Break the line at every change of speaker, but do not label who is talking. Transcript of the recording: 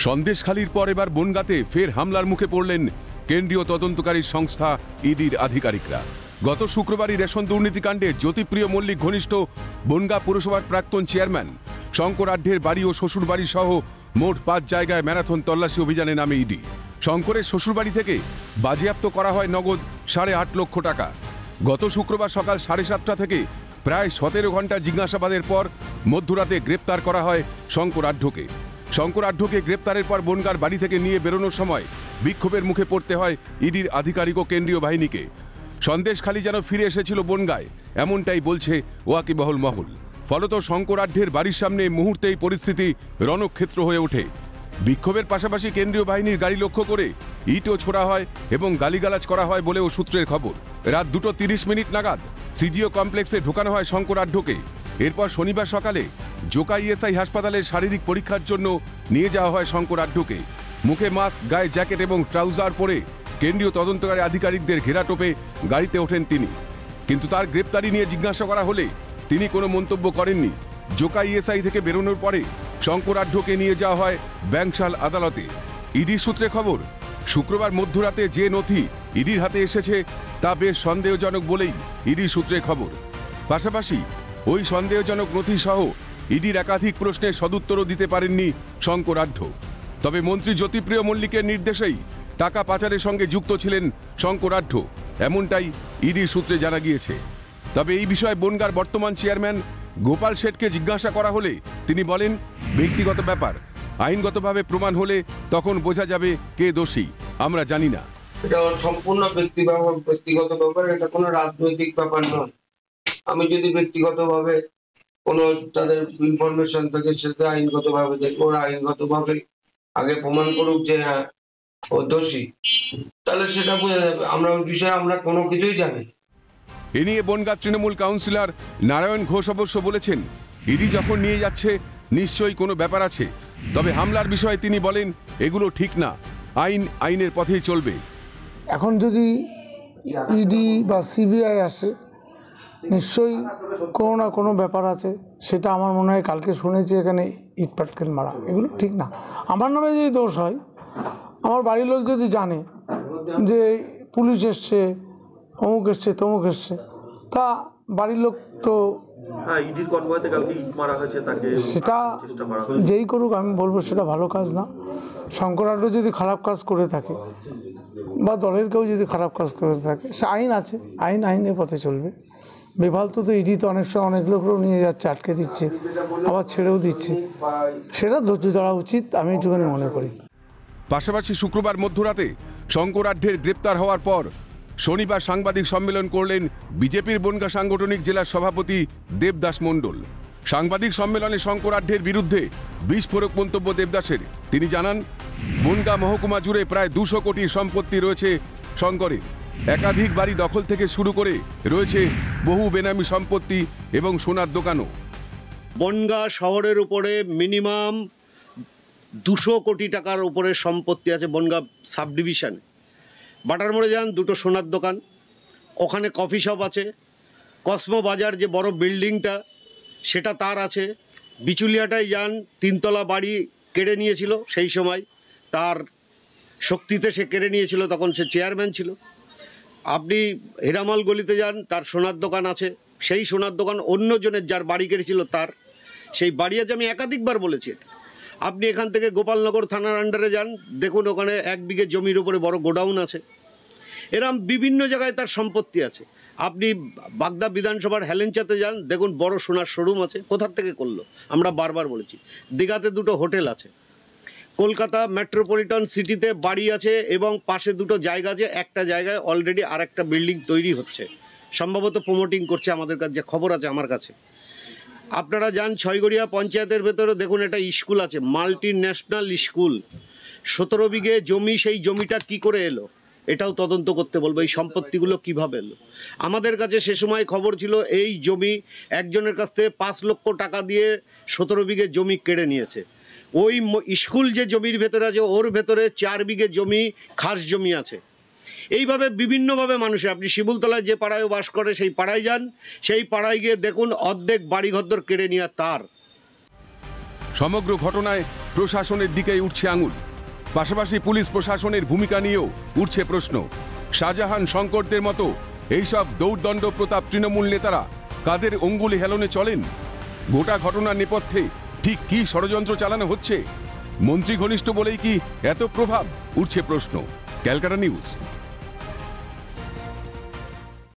সন্দেশখালীর পর এবার বনগাঁতে ফের হামলার মুখে পড়লেন কেন্দ্রীয় তদন্তকারী সংস্থা ইডির আধিকারিকরা। গত শুক্রবারই রেশন দুর্নীতিকাণ্ডে জ্যোতিপ্রিয় মল্লিক ঘনিষ্ঠ বনগাঁ পুরসভার প্রাক্তন চেয়ারম্যান শঙ্কর আঢ্যের বাড়ি ও শ্বশুরবাড়ি সহ মোট 5 জায়গায় ম্যারাথন তল্লাশি অভিযানে নামে ইডি। শঙ্করের শ্বশুরবাড়ি থেকে বাজেয়াপ্ত করা হয় নগদ 8.5 লক্ষ টাকা। গত শুক্রবার সকাল 7:30টা থেকে প্রায় 17 ঘন্টা জিজ্ঞাসাবাদের পর মধ্যরাতে গ্রেপ্তার করা হয় শঙ্কর আঢ্যকে। শঙ্কর আঢ্যকে গ্রেপ্তারের পর বনগাঁর বাড়ি থেকে নিয়ে বেরোনোর সময় বিক্ষোভের মুখে পড়তে হয় ইডির আধিকারিক ও কেন্দ্রীয় বাহিনীকে। সন্দেশখালী যেন ফিরে এসেছিল বনগাঁয়, এমনটাই বলছে ওয়াকিবহল মহল। ফলত শঙ্কর আঢ্যের বাড়ির সামনে মুহূর্তেই পরিস্থিতি রণক্ষেত্র হয়ে ওঠে। বিক্ষোভের পাশাপাশি কেন্দ্রীয় বাহিনীর গাড়ি লক্ষ্য করে ইটও ছোড়া হয় এবং গালিগালাজ করা হয় বলেও সূত্রের খবর। রাত 2:30 নাগাদ সিজিও কমপ্লেক্সে ঢোকানো হয় শঙ্কর আঢ্যকে। এরপর শনিবার সকালে জোকা ইএসআই হাসপাতালের শারীরিক পরীক্ষার জন্য নিয়ে যাওয়া হয় শঙ্কর আঢ্যকে। মুখে মাস্ক, গায়ে জ্যাকেট এবং ট্রাউজার পরে কেন্দ্রীয় তদন্তকারী আধিকারিকদের ঘেরাটোপে গাড়িতে ওঠেন তিনি। কিন্তু তার গ্রেপ্তারি নিয়ে জিজ্ঞাসা করা হলে তিনি কোনো মন্তব্য করেননি। জোকা ইএসআই থেকে বেরোনোর পরে শঙ্কর আঢ্যকে নিয়ে যাওয়া হয় ব্যাংশাল আদালতে। ইডির সূত্রে খবর, শুক্রবার মধ্যরাতে যে নথি ইডির হাতে এসেছে তা বেশ সন্দেহজনক বলেই ইডির সূত্রে খবর। পাশাপাশি ওই সন্দেহজনক নথি সহ ইডির একাধিক প্রশ্নের সদুত্তরও দিতে পারেননি শঙ্কর আঢ্য। তবে মন্ত্রী জ্যোতিপ্রিয় মল্লিকের নির্দেশেই টাকা পাচারের সঙ্গে যুক্ত ছিলেন শঙ্কর আঢ্য, এমনটাই ইডির সূত্রে জানা গিয়েছে। তবে এই বিষয়ে বনগাঁর বর্তমান চেয়ারম্যান গোপাল শেঠকে জিজ্ঞাসা করা হলে তিনি বলেন, ব্যক্তিগত ব্যাপার, আইনগতভাবে প্রমাণ হলে তখন বোঝা যাবে কে দোষী, আমরা জানি না।
এটা সম্পূর্ণ ব্যক্তিগত ব্যাপার, এটা কোনো রাজনৈতিক ব্যাপার নয়। আমি যদি ব্যক্তিগতভাবে কোনো তাদের ইনফরমেশন থাকে সেটা আইনগতভাবে দেখবো, ওরা আইনগতভাবে আগে প্রমাণ করুক যে হ্যাঁ ও দোষী, তাহলে সেটা বোঝা যাবে। আমরা ওই বিষয়ে আমরা কোনো কিছুই জানি।
এ নিয়ে বনগাঁ তৃণমূল কাউন্সিলর নারায়ণ ঘোষ অবশ্য বলেছেন, ইডি যখন নিয়ে যাচ্ছে নিশ্চয়ই কোনো ব্যাপার আছে। তবে হামলার বিষয়ে তিনি বলেন, এগুলো ঠিক না, আইন আইনের পথেই চলবে।
এখন যদি ইডি বা সিবিআই আসে নিশ্চয়ই কোনো না কোনো ব্যাপার আছে। সেটা আমার মনে হয় কালকে শুনেছি এখানে ইট পাটকেল মারা, এগুলো ঠিক না। আমার নামে যদি দোষ হয়, আমার বাড়ির লোক যদি জানে যে পুলিশ এসছে, অমুক এসছে, তমুক এসছে, তা বাড়ির লোক তো সেটা যেই করুক, আমি বলবো সেটা ভালো কাজ না। শঙ্কর আঢ্য যদি খারাপ কাজ করে থাকে বা দলের কেউ যদি খারাপ কাজ করে থাকে, সে আইন আছে, আইনের পথে চলবে। বেফালতু তো ইডি তো অনেক সময় অনেক লোকরাও নিয়ে যাচ্ছে, আটকে দিচ্ছে, আবার ছেড়েও দিচ্ছে। সেটা ধৈর্য ধরা উচিত, আমি এইটুখানি মনে করি।
পাশাপাশি শুক্রবার মধ্যরাতে শঙ্কর আঢ্যের গ্রেপ্তার হওয়ার পর শনিবার সাংবাদিক সম্মেলন করলেন বিজেপির বনগাঁ সাংগঠনিক জেলার সভাপতি দেবদাস মণ্ডল। সাংবাদিক সম্মেলনে শঙ্কর আঢ্যের বিরুদ্ধে বিস্ফোরক মন্তব্য দেবদাসের। তিনি জানান, বনগাঁ মহকুমা জুড়ে প্রায় 200 কোটির সম্পত্তি রয়েছে শঙ্করের। একাধিক বাড়ি দখল থেকে শুরু করে রয়েছে বহু বেনামি সম্পত্তি এবং সোনার দোকানও।
বনগাঁ শহরের উপরে মিনিমাম 200 কোটি টাকার উপরে সম্পত্তি আছে বনগাঁ সাব ডিভিশনে। বাটার মোড়ে যান, 2টো সোনার দোকান, ওখানে কফি শপ আছে, কসমো বাজার যে বড় বিল্ডিংটা সেটা তার আছে। বিচুলিয়াটায় যান, 3 তলা বাড়ি কেড়ে নিয়েছিল, সেই সময় তার শক্তিতে সে কেড়ে নিয়েছিল, তখন সে চেয়ারম্যান ছিল। আপনি হীরামল গলিতে যান, তার সোনার দোকান আছে, সেই সোনার দোকান অন্যজনের যার বাড়ি কেড়েছিল তার, সেই বাড়ি আছে। আমি একাধিকবার বলেছি এটা। আপনি এখান থেকে গোপালনগর থানার আন্ডারে যান, দেখুন ওখানে 1 বিঘে জমির উপরে বড় গোডাউন আছে। এরম বিভিন্ন জায়গায় তার সম্পত্তি আছে। আপনি বাগদা বিধানসভার হেলেঞ্চাতে যান, দেখুন বড় সোনার শোরুম আছে। কোথার থেকে করলো? আমরা বারবার বলেছি। দীঘাতে 2টো হোটেল আছে, কলকাতা মেট্রোপলিটন সিটিতে বাড়ি আছে এবং পাশে 2টো জায়গা আছে। একটা জায়গায় অলরেডি আরেকটা বিল্ডিং তৈরি হচ্ছে, সম্ভবত প্রমোটিং করছে, আমাদের কাছে খবর আছে আমার কাছে। আপনারা যান ছয়গড়িয়া পঞ্চায়েতের ভেতরে, দেখুন একটা স্কুল আছে, মাল্টি ন্যাশনাল স্কুল, 17 বিঘে জমি। সেই জমিটা কি করে এলো এটাও তদন্ত করতে বলবো, এই সম্পত্তিগুলো কিভাবে এলো। আমাদের কাছে সে সময় খবর ছিল এই জমি একজনের কাছ থেকে 5 লক্ষ টাকা দিয়ে 17 বিঘে জমি কেড়ে নিয়েছে। ওই স্কুল যে জমির ভেতরে আছে ওর ভেতরে 4 বিঘে জমি খাস জমি আছে। এইভাবে বিভিন্নভাবে মানুষের, আপনি শিমুলতলায় যে পাড়ায় বাস করে সেই পাড়ায় যান, সেই পাড়ায় গিয়ে দেখুন অর্ধেক বাড়িঘর কেড়ে নিয়ে তার।
সমগ্র ঘটনায় প্রশাসনের দিকেই উঠছে আঙুল। পাশাপাশি পুলিশ প্রশাসনের ভূমিকা নিয়েও উঠছে প্রশ্ন। শাহজাহান শঙ্করদের মতো এইসব দৌর্দণ্ড প্রতাপ তৃণমূল নেতারা কাদের অঙ্গুলি হেলনে চলেন? গোটা ঘটনার নেপথ্যে ঠিক কি ষড়যন্ত্র চালানো হচ্ছে? মন্ত্রী ঘনিষ্ঠ বলেই কি এত প্রভাব? উঠছে প্রশ্ন। ক্যালকাটা নিউজ।